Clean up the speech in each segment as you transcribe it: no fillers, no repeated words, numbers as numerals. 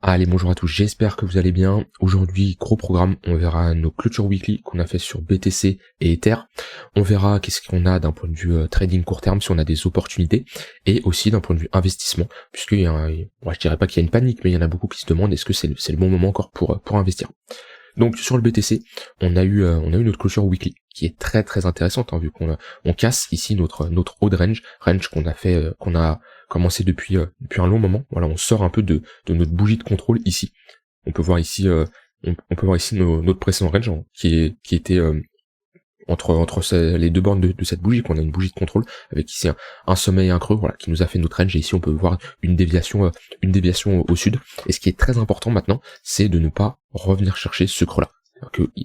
Allez, bonjour à tous, j'espère que vous allez bien. Aujourd'hui, gros programme, on verra nos clôtures weekly qu'on a fait sur BTC et Ether. On verra qu'est-ce qu'on a d'un point de vue trading court terme, si on a des opportunités, et aussi d'un point de vue investissement, puisqu'il y a, je dirais pas qu'il y a une panique, mais il y en a beaucoup qui se demandent est-ce que c'est le bon moment encore pour investir. Donc sur le BTC, on a eu notre clôture weekly qui est très très intéressante, vu qu'on casse ici notre haut de range qu'on a fait, qu'on a commencé depuis un long moment. Voilà, on sort un peu de notre bougie de contrôle ici. On peut voir ici notre précédent range qui était entre les deux bornes de cette bougie, qu'on a une bougie de contrôle avec ici un sommet et un creux, voilà, qui nous a fait notre range, et ici on peut voir une déviation au sud. Et ce qui est très important maintenant, c'est de ne pas revenir chercher ce creux là.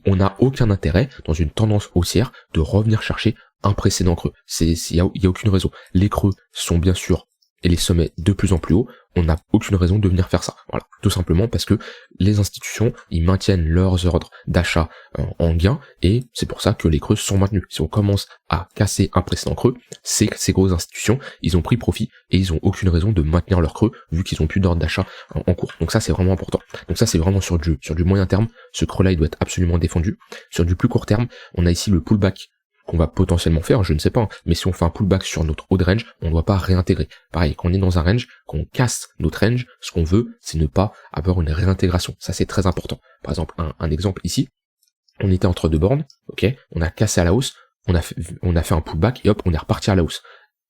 On n'a aucun intérêt dans une tendance haussière de revenir chercher un précédent creux. Il y a aucune raison. Les creux sont bien sûr et les sommets de plus en plus hauts, on n'a aucune raison de venir faire ça. Voilà, tout simplement parce que les institutions, ils maintiennent leurs ordres d'achat en gain, et c'est pour ça que les creux sont maintenus. Si on commence à casser un précédent creux, ces grosses institutions, ils ont pris profit et ils ont aucune raison de maintenir leur creux vu qu'ils ont plus d'ordre d'achat en cours. Donc ça, c'est vraiment important. Donc ça, c'est vraiment sur du moyen terme. Ce creux-là, il doit être absolument défendu. Sur du plus court terme, on a ici le pullback qu'on va potentiellement faire, je ne sais pas, mais si on fait un pullback sur notre haut de range, on ne doit pas réintégrer. Pareil, quand on est dans un range, qu'on casse notre range, ce qu'on veut, c'est ne pas avoir une réintégration. Ça, c'est très important. Par exemple, un exemple ici, on était entre deux bornes, ok, on a cassé à la hausse, on a fait un pullback et hop, on est reparti à la hausse.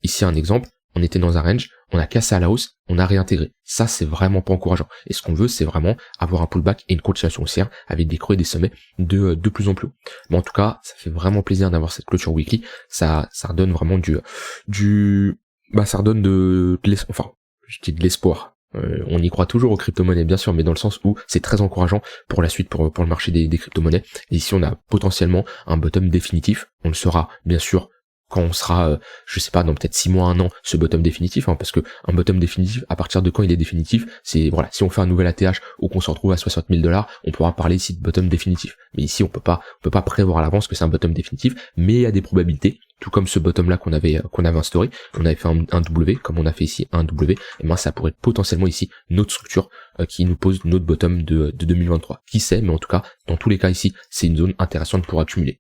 Ici, un exemple, on était dans un range, on a cassé à la hausse, on a réintégré. Ça, c'est vraiment pas encourageant. Et ce qu'on veut, c'est vraiment avoir un pullback et une continuation haussière avec des creux et des sommets de plus en plus haut. Mais en tout cas, ça fait vraiment plaisir d'avoir cette clôture weekly. Ça redonne vraiment ça redonne de l'espoir. On y croit toujours aux crypto-monnaies, bien sûr, mais dans le sens où c'est très encourageant pour la suite, pour le marché des crypto-monnaies. Et ici, on a potentiellement un bottom définitif. On le saura, bien sûr, quand on sera, je sais pas, dans peut-être 6 mois, 1 an, ce bottom définitif, parce que un bottom définitif, à partir de quand il est définitif, c'est, voilà, si on fait un nouvel ATH ou qu'on se retrouve à 60 000 $, on pourra parler ici de bottom définitif. Mais ici, on peut pas prévoir à l'avance que c'est un bottom définitif, mais il y a des probabilités, tout comme ce bottom là qu'on avait instauré, on avait fait un W, comme on a fait ici un W, et ben ça pourrait être potentiellement ici notre structure qui nous pose notre bottom de 2023. Qui sait, mais en tout cas, dans tous les cas ici, c'est une zone intéressante pour accumuler.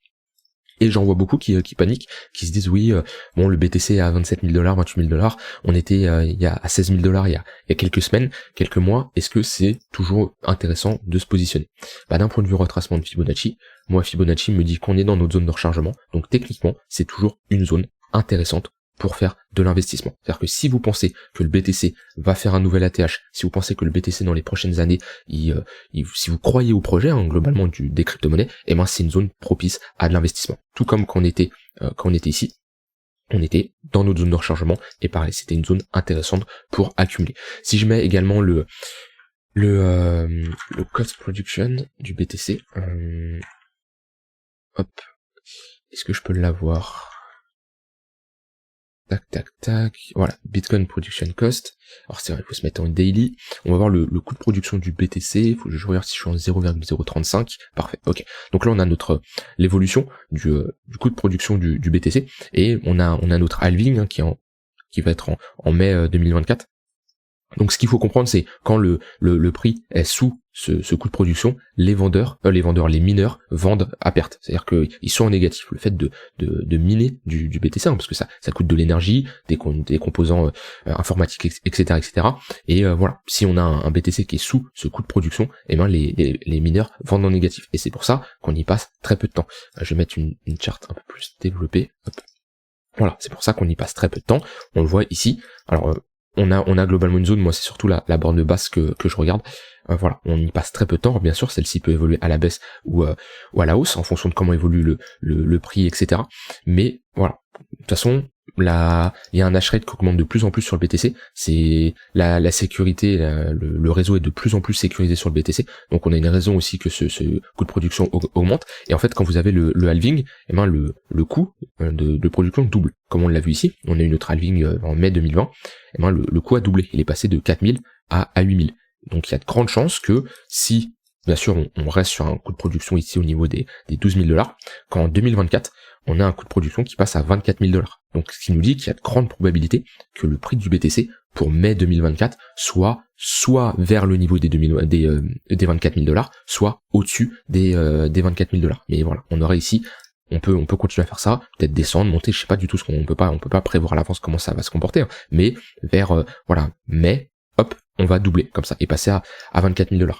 Et j'en vois beaucoup qui paniquent, qui se disent oui, bon, le BTC à 27 000 $, 28 000 $, on était il y a à 16 000 $ il y a quelques semaines, quelques mois. Est-ce que c'est toujours intéressant de se positionner? D'un point de vue retracement de Fibonacci, moi Fibonacci me dit qu'on est dans notre zone de rechargement, donc techniquement c'est toujours une zone intéressante pour faire de l'investissement. C'est-à-dire que si vous pensez que le BTC va faire un nouvel ATH, si vous pensez que le BTC dans les prochaines années, si vous croyez au projet, globalement des crypto-monnaies, c'est une zone propice à de l'investissement. Tout comme quand on était ici, on était dans notre zone de rechargement, et pareil, c'était une zone intéressante pour accumuler. Si je mets également le cost production du BTC, hop, est-ce que je peux l'avoir? Tac, voilà, Bitcoin Production Cost. Alors c'est vrai, il faut se mettre en daily. On va voir le coût de production du BTC, il faut que je regarde si je suis en 0,035, parfait, ok. Donc là on a l'évolution du coût de production du BTC, et on a notre halving qui va être en mai 2024. Donc ce qu'il faut comprendre, c'est quand le prix est sous ce coût de production, les mineurs vendent à perte. C'est-à-dire qu'ils sont en négatif. Le fait de miner du BTC, parce que ça coûte de l'énergie, des composants informatiques, etc., etc. Et voilà, si on a un BTC qui est sous ce coût de production, les mineurs vendent en négatif. Et c'est pour ça qu'on y passe très peu de temps. Je vais mettre une charte un peu plus développée. Hop. Voilà, c'est pour ça qu'on y passe très peu de temps. On le voit ici. Alors on a globalement une zone, moi c'est surtout la borne basse que je regarde. Voilà, on y passe très peu de temps. Alors, bien sûr, celle-ci peut évoluer à la baisse ou à la hausse en fonction de comment évolue le prix, etc. Mais voilà, de toute façon, là, il y a un hash rate qui augmente de plus en plus sur le BTC. C'est la sécurité, le réseau est de plus en plus sécurisé sur le BTC. Donc on a une raison aussi que ce coût de production augmente. Et en fait, quand vous avez le halving, le coût de production double. Comme on l'a vu ici, on a eu notre halving en mai 2020. Le coût a doublé. Il est passé de 4000 à 8000. Donc il y a de grandes chances que si, bien sûr, on reste sur un coût de production ici au niveau des 12 000 $, qu'en 2024, on a un coût de production qui passe à 24 000 $. Donc ce qui nous dit qu'il y a de grandes probabilités que le prix du BTC pour mai 2024 soit soit vers le niveau des 24 000 $, soit au-dessus des 24 000 $. Mais voilà, on aurait ici, on peut continuer à faire ça, peut-être descendre, monter, je sais pas du tout ce qu'on peut pas prévoir à l'avance comment ça va se comporter, hein, mais vers voilà, mai, hop, on va doubler comme ça et passer à 24 000 $.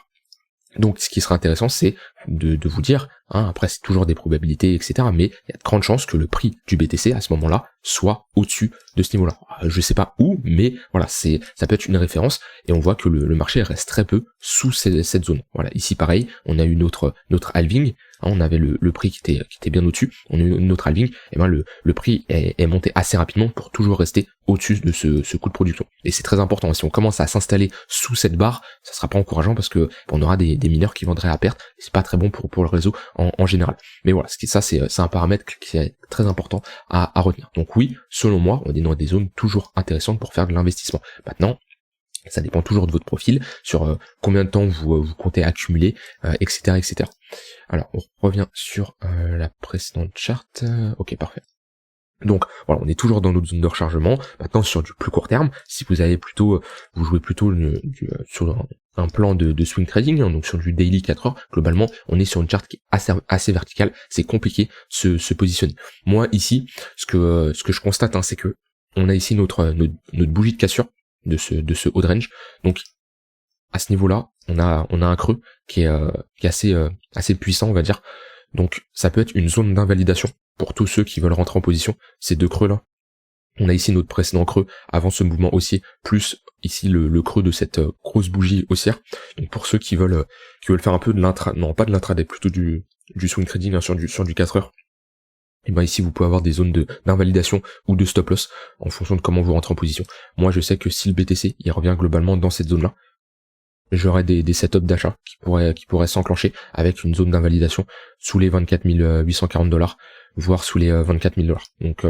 Donc ce qui sera intéressant, c'est de vous dire, hein, après c'est toujours des probabilités, etc., mais il y a de grandes chances que le prix du BTC à ce moment-là soit au-dessus de ce niveau-là. Je sais pas où, mais voilà, ça peut être une référence, et on voit que le marché reste très peu sous cette zone. Voilà, ici pareil, on a eu notre halving, hein, on avait le prix qui était bien au-dessus, on a eu notre halving, et ben le prix est monté assez rapidement pour toujours rester au-dessus de ce coût de production. Et c'est très important, si on commence à s'installer sous cette barre, ça sera pas encourageant parce que on aura des mineurs qui vendraient à perte, et c'est pas très bon pour le réseau en général. Mais voilà, ça c'est un paramètre qui est très important à retenir. Donc oui, selon moi, on est dans des zones toujours intéressantes pour faire de l'investissement. Maintenant, ça dépend toujours de votre profil, sur combien de temps vous comptez accumuler, etc., etc. Alors, on revient sur la précédente charte. Ok, parfait. Donc voilà, on est toujours dans notre zone de rechargement. Maintenant, sur du plus court terme, si vous avez plutôt, vous jouez plutôt sur un plan de swing trading, hein, donc sur du daily 4 heures, globalement, on est sur une charte qui est assez verticale. C'est compliqué se positionner. Moi ici, ce que je constate, hein, c'est que on a ici notre bougie de cassure de ce haut de range. Donc à ce niveau-là, on a un creux qui est assez puissant, on va dire. Donc ça peut être une zone d'invalidation pour tous ceux qui veulent rentrer en position, ces deux creux-là. On a ici notre précédent creux avant ce mouvement haussier, plus ici le creux de cette grosse bougie haussière. Donc pour ceux qui veulent faire un peu de pas de l'intraday, plutôt du swing trading, hein, sur du 4 heures. Et ben ici vous pouvez avoir des zones d'invalidation ou de stop loss en fonction de comment vous rentrez en position. Moi je sais que si le BTC il revient globalement dans cette zone-là, j'aurai des setups d'achat qui pourraient s'enclencher avec une zone d'invalidation sous les 24 840 $, voire sous les 24 000 $. Donc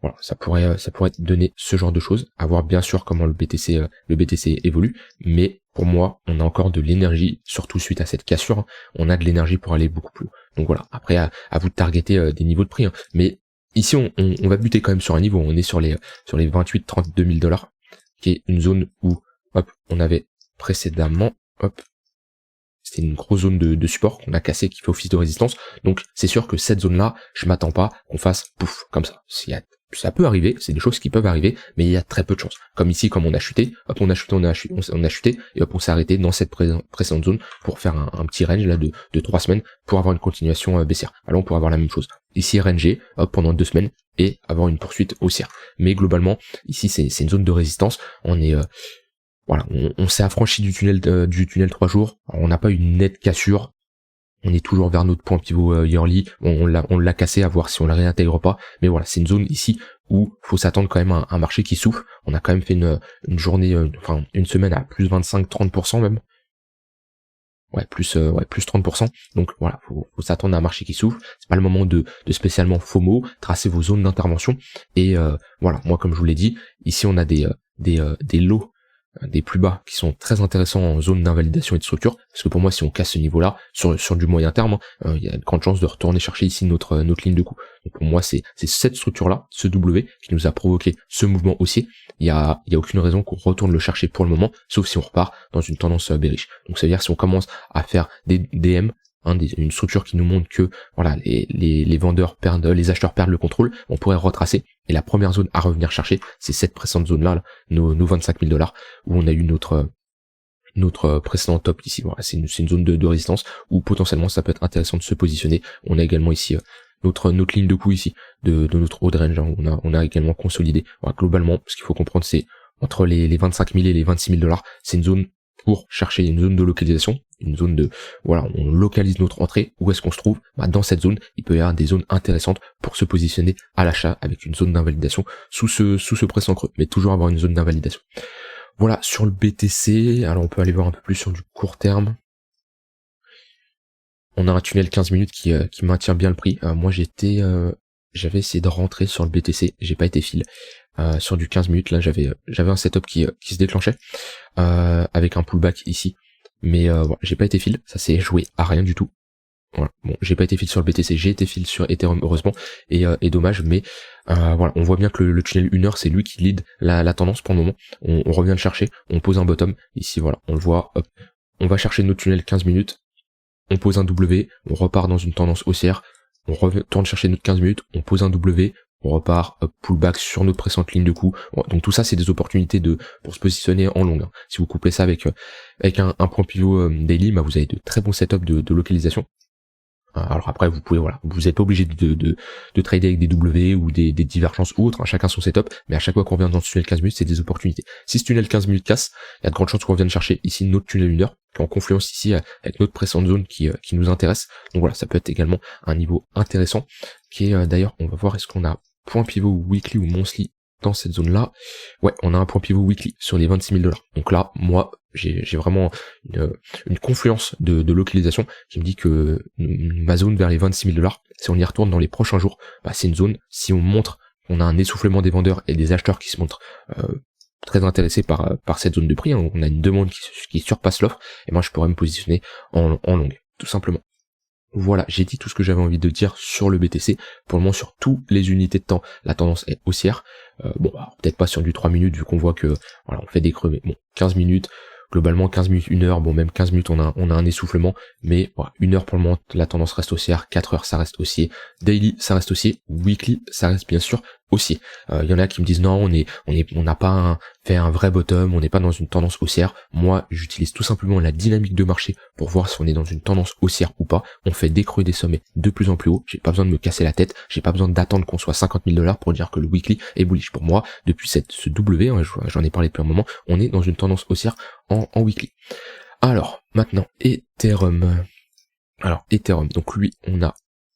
voilà, ça pourrait donner ce genre de choses, à voir bien sûr comment le BTC évolue, mais pour moi, on a encore de l'énergie, surtout suite à cette cassure, hein, on a de l'énergie pour aller beaucoup plus haut. Donc voilà, après à vous de targeter des niveaux de prix, hein, mais ici on va buter quand même sur un niveau, on est sur les 28-32 000 $, qui est une zone où hop, on avait précédemment, hop, c'était une grosse zone de support qu'on a cassé qui fait office de résistance. Donc c'est sûr que cette zone-là, je m'attends pas qu'on fasse pouf comme ça. Ça peut arriver, c'est des choses qui peuvent arriver, mais il y a très peu de chances. Comme ici, comme on a chuté, hop, on a chuté, et hop, on s'est arrêté dans cette précédente zone pour faire un petit range là de 3 semaines pour avoir une continuation baissière. Alors on pourrait avoir la même chose. Ici ranger, hop, pendant 2 semaines et avoir une poursuite haussière. Mais globalement, ici c'est une zone de résistance. On est voilà, on s'est affranchi du tunnel 3 jours. Alors, on n'a pas une nette cassure. On est toujours vers notre point pivot yearly. On l'a cassé, à voir si on le réintègre pas. Mais voilà, c'est une zone ici où faut s'attendre quand même à un marché qui souffle. On a quand même fait une journée, une semaine à plus 25-30% même. Ouais, plus 30%. Donc voilà, faut s'attendre à un marché qui souffle. C'est pas le moment de spécialement FOMO. Tracez vos zones d'intervention. Et voilà, moi comme je vous l'ai dit, ici on a des lots, des plus bas qui sont très intéressants en zone d'invalidation et de structure, parce que pour moi si on casse ce niveau là sur du moyen terme, il y a une grande chance de retourner chercher ici notre ligne de coup. Donc pour moi c'est cette structure là, ce W, qui nous a provoqué ce mouvement haussier. Il y a aucune raison qu'on retourne le chercher pour le moment, sauf si on repart dans une tendance bearish. Donc ça veut dire si on commence à faire des DM, une structure qui nous montre que voilà les vendeurs perdent, les acheteurs perdent le contrôle, on pourrait retracer. Et la première zone à revenir chercher, c'est cette précédente zone là, nos 25 000 $, où on a eu notre précédent top ici. Voilà, c'est une zone de résistance où potentiellement ça peut être intéressant de se positionner. On a également ici notre ligne de coup ici de notre haut de range, hein, on a également consolidé. Voilà, globalement, ce qu'il faut comprendre, c'est entre les 25 000 et les 26 000 $, c'est une zone pour chercher une zone de localisation, une zone de, voilà, on localise notre entrée. Où est-ce qu'on se trouve? Dans cette zone, il peut y avoir des zones intéressantes pour se positionner à l'achat avec une zone d'invalidation sous ce précédent creux, mais toujours avoir une zone d'invalidation. Voilà, sur le BTC, alors on peut aller voir un peu plus sur du court terme. On a un tunnel 15 minutes qui maintient bien le prix. Moi j'avais essayé de rentrer sur le BTC, j'ai pas été fil. Sur du 15 minutes, là j'avais un setup qui se déclenchait avec un pullback ici, mais voilà, j'ai pas été fil, ça s'est joué à rien du tout. Voilà. Bon, j'ai pas été fil sur le BTC, j'ai été fil sur Ethereum heureusement, et dommage, mais voilà, on voit bien que le tunnel 1 heure, c'est lui qui lead la tendance pour le moment. On revient le chercher, on pose un bottom, ici voilà, on le voit, hop, on va chercher notre tunnel 15 minutes, on pose un W, on repart dans une tendance haussière, on retourne chercher notre 15 minutes, on pose un W, on repart, hop, pullback sur notre précédente ligne de coup. Bon, donc tout ça c'est des opportunités pour se positionner en long, hein. Si vous couplez ça avec un point pivot daily, bah vous avez de très bons setups de localisation. Alors après vous pouvez, voilà, vous n'êtes pas obligé de trader avec des W ou des divergences ou autres, hein, chacun son setup, mais à chaque fois qu'on vient dans ce tunnel 15 minutes, c'est des opportunités. Si ce tunnel 15 minutes casse, il y a de grandes chances qu'on vienne chercher ici notre tunnel 1 heure, qui est en confluence ici avec notre précédente zone qui nous intéresse. Donc voilà, ça peut être également un niveau intéressant, qui est d'ailleurs, on va voir est-ce qu'on a point pivot weekly ou monthly dans cette zone là. Ouais, on a un point pivot weekly sur les 26 000 $. Donc là, moi, j'ai vraiment une confluence de localisation qui me dit que ma zone vers les 26 000 $, si on y retourne dans les prochains jours, bah, c'est une zone, si on montre qu'on a un essoufflement des vendeurs et des acheteurs qui se montrent très intéressés par cette zone de prix, hein, on a une demande qui surpasse l'offre, et moi je pourrais me positionner en longue, tout simplement. Voilà, j'ai dit tout ce que j'avais envie de dire sur le BTC. Pour le moment, sur toutes les unités de temps, la tendance est haussière. Bon, peut-être pas sur du 3 minutes, vu qu'on voit que voilà, on fait des creux, mais bon, 15 minutes, globalement 15 minutes, 1 heure, bon même 15 minutes on a un essoufflement, mais voilà, 1 heure pour le moment, la tendance reste haussière, 4 heures ça reste haussier, daily ça reste haussier, weekly ça reste bien sûr haussier. Il y en a qui me disent non, on n'a pas fait un vrai bottom, on n'est pas dans une tendance haussière. Moi j'utilise tout simplement la dynamique de marché pour voir si on est dans une tendance haussière ou pas. On fait des creux et des sommets de plus en plus haut, j'ai pas besoin de me casser la tête, j'ai pas besoin d'attendre qu'on soit 50 000 $ pour dire que le weekly est bullish. Pour moi, depuis ce W, hein, j'en ai parlé depuis un moment, on est dans une tendance haussière en weekly. Alors, maintenant, Ethereum. Alors, Ethereum, donc lui,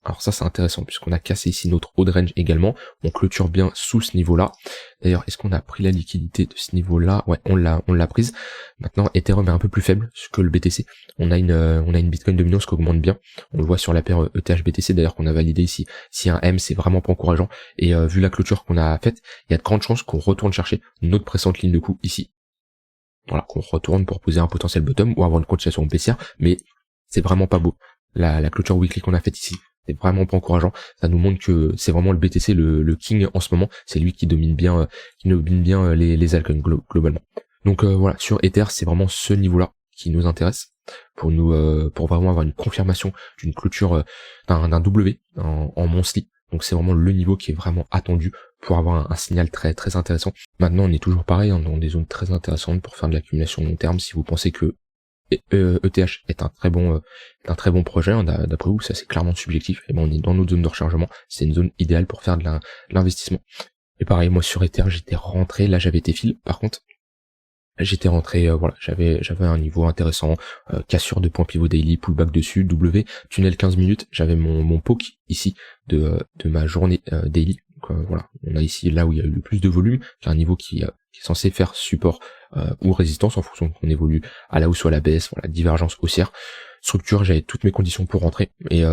alors ça c'est intéressant puisqu'on a cassé ici notre haut de range également, on clôture bien sous ce niveau-là. D'ailleurs, est-ce qu'on a pris la liquidité de ce niveau-là? Ouais, on l'a prise. Maintenant, Ethereum est un peu plus faible que le BTC. On a une Bitcoin dominance qui augmente bien. On le voit sur la paire ETH-BTC d'ailleurs qu'on a validé ici. Si un M, c'est vraiment pas encourageant. Et vu la clôture qu'on a faite, il y a de grandes chances qu'on retourne chercher notre précédente ligne de coup ici. Voilà, qu'on retourne pour poser un potentiel bottom ou avoir une continuation baissière, mais c'est vraiment pas beau. La clôture weekly qu'on a faite ici, c'est vraiment pas encourageant. Ça nous montre que c'est vraiment le BTC le king en ce moment. C'est lui qui domine bien, les altcoins globalement. Donc voilà, sur Ether, c'est vraiment ce niveau-là qui nous intéresse pour vraiment avoir une confirmation d'une clôture d'un W en monthly. Donc c'est vraiment le niveau qui est vraiment attendu pour avoir un signal très très intéressant. Maintenant, on est toujours pareil, hein, dans des zones très intéressantes pour faire de l'accumulation long terme. Si vous pensez que ETH est un très bon projet, hein, d'après vous, ça c'est clairement subjectif, et ben on est dans notre zone de rechargement, c'est une zone idéale pour faire de l'investissement. Et pareil, moi sur Ether, j'étais rentré, là j'avais été fil, par contre, j'étais rentré, voilà, j'avais un niveau intéressant, cassure de point pivot daily, pullback dessus, W, tunnel 15 minutes, j'avais mon poke ici de ma journée daily. Donc voilà, on a ici là où il y a eu le plus de volume, qui est un niveau qui est censé faire support ou résistance en fonction qu'on évolue à la hausse ou à la baisse, voilà, divergence haussière. Structure, j'avais toutes mes conditions pour rentrer, et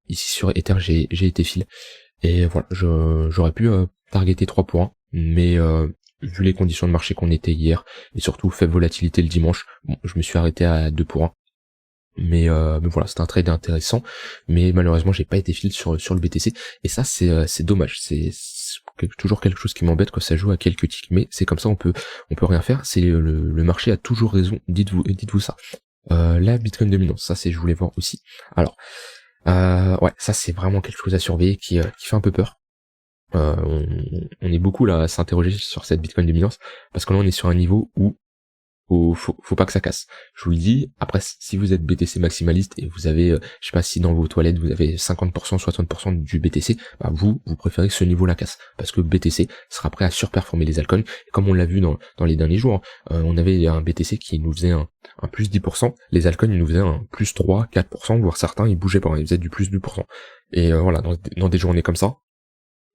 ici sur Ether j'ai été fil. Et voilà, j'aurais pu targeter 3 pour 1, mais vu les conditions de marché qu'on était hier, et surtout faible volatilité le dimanche, bon, je me suis arrêté à 2 pour 1. Mais voilà, c'est un trade intéressant, mais malheureusement j'ai pas été fil sur le BTC, et ça c'est dommage, c'est toujours quelque chose qui m'embête quand ça joue à quelques ticks, mais c'est comme ça, on peut rien faire, c'est le marché a toujours raison, dites-vous ça. La Bitcoin dominance, ça je voulais voir aussi. Alors ouais, ça c'est vraiment quelque chose à surveiller qui fait un peu peur. On est beaucoup là à s'interroger sur cette Bitcoin dominance, parce que là on est sur un niveau où faut pas que ça casse. Je vous le dis, après, si vous êtes BTC maximaliste et vous avez, je sais pas si dans vos toilettes vous avez 50%, 60% du BTC, bah vous préférez que ce niveau la casse. Parce que BTC sera prêt à surperformer les altcoins. Et comme on l'a vu dans les derniers jours, on avait un BTC qui nous faisait un plus 10%, les altcoins ils nous faisaient un plus 3, 4%, voire certains ils bougeaient pas, ils faisaient du plus 2%. Et voilà, dans des journées comme ça,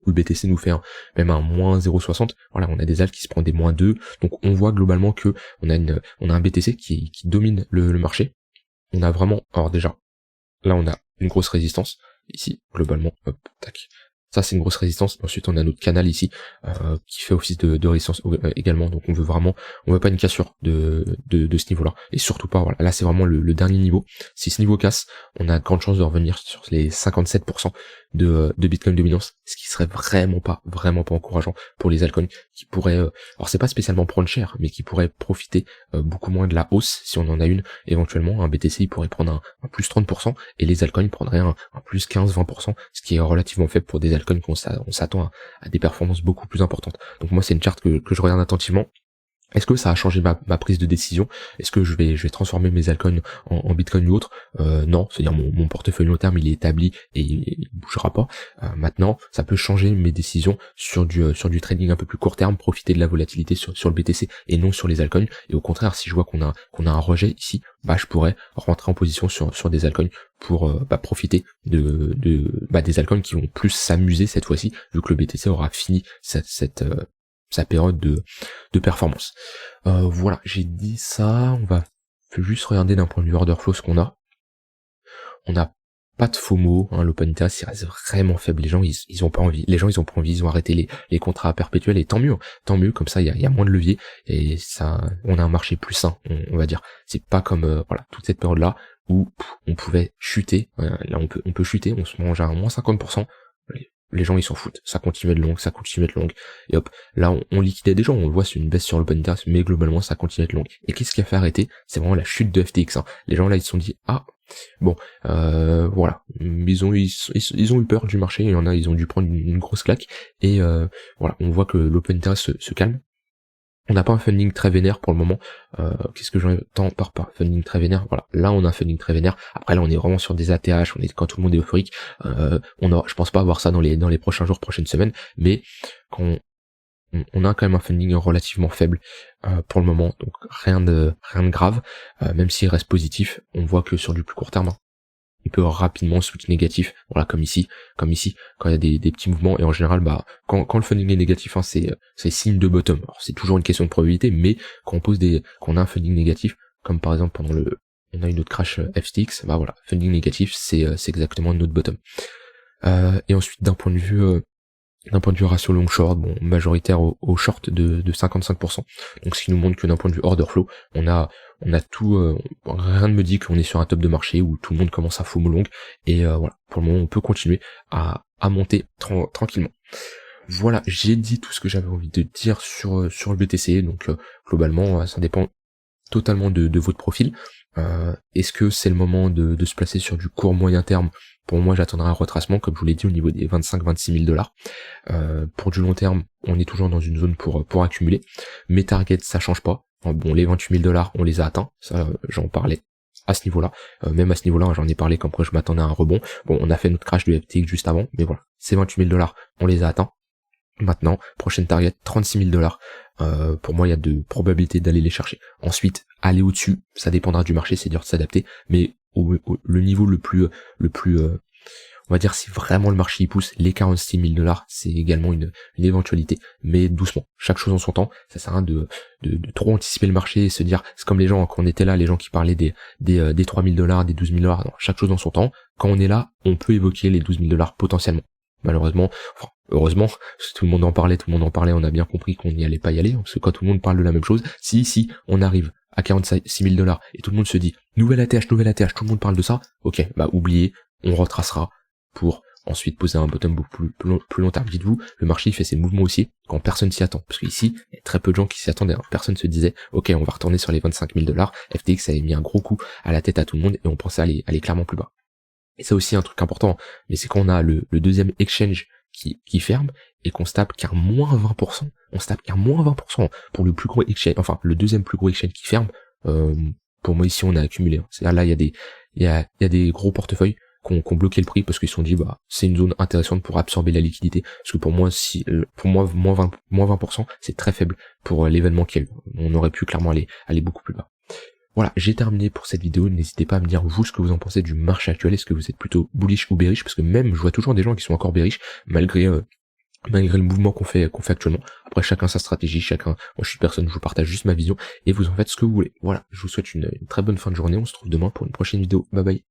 où le BTC nous fait même un moins 0,60, voilà, on a des alts qui se prennent des moins 2, donc on voit globalement que on a un BTC qui domine le marché. On a vraiment, alors déjà, là on a une grosse résistance, ici, globalement, hop, tac, Ça c'est une grosse résistance. Ensuite on a notre canal ici qui fait office de résistance également. Donc on veut pas une cassure de ce niveau-là. Et surtout pas, voilà, là c'est vraiment le dernier niveau. Si ce niveau casse, on a grande chance de revenir sur les 57% de Bitcoin dominance, ce qui serait vraiment pas encourageant pour les altcoins qui pourraient, alors c'est pas spécialement prendre cher, mais qui pourraient profiter beaucoup moins de la hausse si on en a une. Éventuellement un BTC il pourrait prendre un plus 30% et les altcoins prendraient un plus 15-20%, ce qui est relativement faible pour des altcoins qu'on s'attend à des performances beaucoup plus importantes. Donc moi c'est une charte que je regarde attentivement. Est-ce que ça a changé ma prise de décision? Est-ce que je vais transformer mes altcoins en Bitcoin ou autre? Non, c'est-à-dire mon portefeuille long terme il est établi et il bougera pas. Maintenant, ça peut changer mes décisions sur du trading un peu plus court terme, profiter de la volatilité sur le BTC et non sur les altcoins. Et au contraire, si je vois qu'on a un rejet ici, je pourrais rentrer en position sur des altcoins pour profiter des altcoins qui vont plus s'amuser cette fois-ci, vu que le BTC aura fini sa période de performance. Voilà, j'ai dit ça, on va juste regarder d'un point de vue order flow ce qu'on a. On n'a pas de FOMO, l'open interest il reste vraiment faible, les gens ils ont pas envie, ils ont arrêté les contrats perpétuels et tant mieux, comme ça il y a moins de levier et ça on a un marché plus sain, on va dire. C'est pas comme toute cette période là où on pouvait chuter, là on peut chuter, on se mange à moins 50%. Les gens ils s'en foutent, ça continue d'être long, et hop, là on liquidait déjà, on le voit c'est une baisse sur l'open interest, mais globalement ça continue d'être long. Et qu'est-ce qui a fait arrêter? C'est vraiment la chute de FTX, Les gens là ils se sont dit, voilà, ils ont eu peur du marché, il y en a, ils ont dû prendre une grosse claque, et voilà, on voit que l'open interest se calme. On n'a pas un funding très vénère pour le moment. Qu'est-ce que j'entends par funding très vénère? Voilà, là on a un funding très vénère. Après là on est vraiment sur des ATH, quand tout le monde est euphorique. Je pense pas avoir ça dans les prochains jours, prochaines semaines, mais quand on a quand même un funding relativement faible pour le moment, donc rien de grave. Même s'il reste positif, on voit que sur du plus court terme, il peut rapidement switch négatif, voilà, comme ici, quand il y a des petits mouvements, et en général, quand le funding est négatif, c'est signe de bottom. Alors, c'est toujours une question de probabilité, mais quand on a un funding négatif, comme par exemple on a une autre crash FTX, voilà, funding négatif, c'est exactement notre bottom. Et ensuite, d'un point de vue ratio long short, majoritaire au short de 55%. Donc ce qui nous montre que d'un point de vue order flow, on a tout, rien ne me dit qu'on est sur un top de marché où tout le monde commence à FOMO long, et voilà, pour le moment on peut continuer à monter tranquillement. Voilà, j'ai dit tout ce que j'avais envie de dire sur le BTC, donc globalement ça dépend totalement de votre profil. Est-ce que c'est le moment de se placer sur du court moyen terme? Pour moi, j'attendrai un retracement, comme je vous l'ai dit, au niveau des 25-26 000 $. Pour du long terme, on est toujours dans une zone pour accumuler. Mes targets, ça change pas. Les 28 000 $, on les a atteints. Ça, j'en parlais à ce niveau-là. Même à ce niveau-là, j'en ai parlé comme quoi je m'attendais à un rebond. On a fait notre crash de FTX juste avant, mais voilà. Ces 28 000 $, on les a atteints. Maintenant, prochaine target, 36 000 $. Pour moi, il y a de probabilités d'aller les chercher. Ensuite, aller au-dessus, ça dépendra du marché, c'est dur de s'adapter, mais le niveau le plus on va dire, si vraiment le marché y pousse, les 46 000 $, c'est également une éventualité, mais doucement, chaque chose en son temps. Ça sert à rien de trop anticiper le marché et se dire, c'est comme les gens, quand on était là, les gens qui parlaient des 3 000 $, des 12 000 $, non, chaque chose en son temps. Quand on est là, on peut évoquer les 12 000 $ potentiellement. Malheureusement, heureusement, tout le monde en parlait, on a bien compris qu'on n'y allait pas y aller, parce que quand tout le monde parle de la même chose, si on arrive à 46 000 $ et tout le monde se dit, nouvelle ATH, tout le monde parle de ça, ok, oubliez, on retracera pour ensuite poser un bottom beaucoup plus long terme. Dites-vous, le marché il fait ses mouvements aussi quand personne s'y attend, parce qu'ici, il y a très peu de gens qui s'y attendaient, personne se disait, ok, on va retourner sur les 25 000 $, FTX avait mis un gros coup à la tête à tout le monde et on pensait aller clairement plus bas. Et c'est aussi un truc important, mais c'est quand on a le deuxième exchange qui ferme et qu'on se tape qu'un moins 20%, pour le plus gros exchange, enfin le deuxième plus gros exchange qui ferme. Pour moi ici on a accumulé. C'est-à-dire là il y a des gros portefeuilles qui ont bloqué le prix parce qu'ils se sont dit c'est une zone intéressante pour absorber la liquidité. Parce que pour moi moins 20% c'est très faible pour l'événement qui est. On aurait pu clairement aller beaucoup plus bas. Voilà, j'ai terminé pour cette vidéo. N'hésitez pas à me dire vous ce que vous en pensez du marché actuel. Est-ce que vous êtes plutôt bullish ou bearish? Parce que même je vois toujours des gens qui sont encore bearish malgré le mouvement qu'on fait actuellement. Après chacun sa stratégie, moi je suis personne, je vous partage juste ma vision et vous en faites ce que vous voulez. Voilà, je vous souhaite une très bonne fin de journée. On se retrouve demain pour une prochaine vidéo. Bye bye.